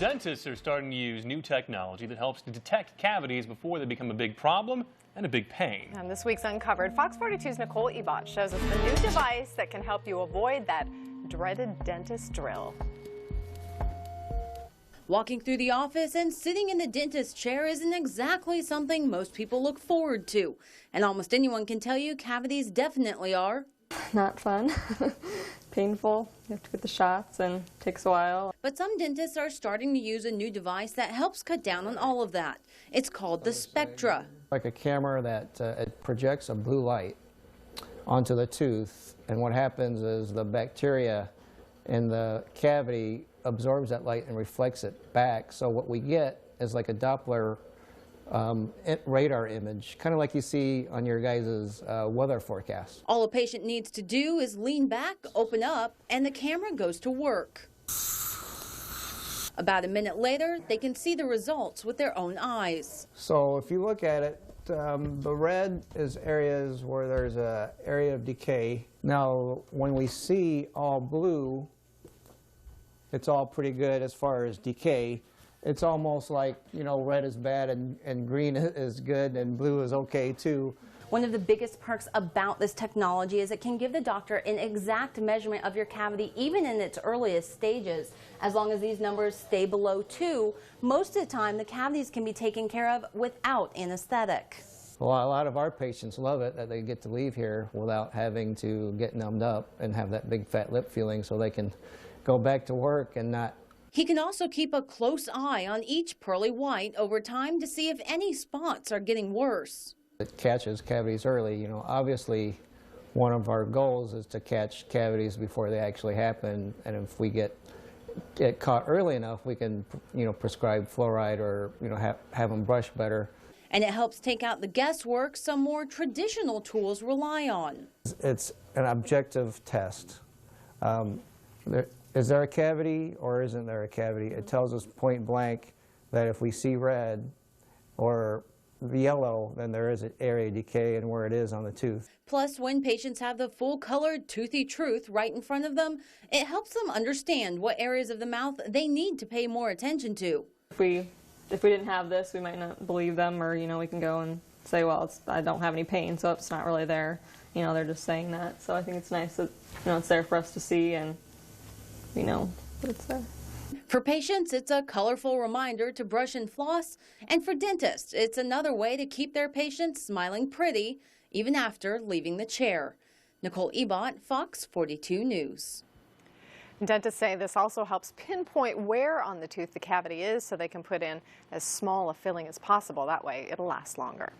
Dentists are starting to use new technology that helps to detect cavities before they become a big problem and a big pain. And this week's Uncovered, Fox 42's Nicole Ebot shows us the new device that can help you avoid that dreaded dentist drill. Walking through the office and sitting in the dentist chair isn't exactly something most people look forward to. And almost anyone can tell you cavities definitely are. Not fun. Painful. You have to get the shots and it takes a while. But some dentists are starting to use a new device that helps cut down on all of that. It's called the Spectra. Like a camera that it projects a blue light onto the tooth, and what happens is the bacteria in the cavity absorbs that light and reflects it back. So what we get is like a Doppler radar image, kind of like you see on your guys' weather forecast. All a patient needs to do is lean back, open up, and the camera goes to work. About a minute later, they can see the results with their own eyes. So if you look at it, the red is areas where there's an area of decay. Now, when we see all blue, it's all pretty good as far as decay. It's almost like, you know, red is bad and green is good and blue is okay too. One of the biggest perks about this technology is it can give the doctor an exact measurement of your cavity even in its earliest stages. As long as these numbers stay below 2, most of the time the cavities can be taken care of without anesthetic. Well, a lot of our patients love it that they get to leave here without having to get numbed up and have that big fat lip feeling, so they can go back to work and not. He can also keep a close eye on each pearly white over time to see if any spots are getting worse. It catches cavities early. You know, obviously one of our goals is to catch cavities before they actually happen, and if we get caught early enough, we can, you know, prescribe fluoride or, you know, have them brush better. And it helps take out the guesswork some more traditional tools rely on. It's an objective test. Is there a cavity or isn't there a cavity? It tells us point blank that if we see red or yellow, then there is an area decay and where it is on the tooth. Plus, when patients have the full-colored toothy truth right in front of them, it helps them understand what areas of the mouth they need to pay more attention to. If we didn't have this, we might not believe them, or, you know, we can go and say, well, I don't have any pain, so it's not really there. You know, they're just saying that. So I think it's nice that, you know, it's there for us to see and, you know, that it's there. For patients, it's a colorful reminder to brush and floss, and for dentists, it's another way to keep their patients smiling pretty, even after leaving the chair. Nicole Ebot, Fox 42 News. Dentists say this also helps pinpoint where on the tooth the cavity is so they can put in as small a filling as possible. That way, it'll last longer.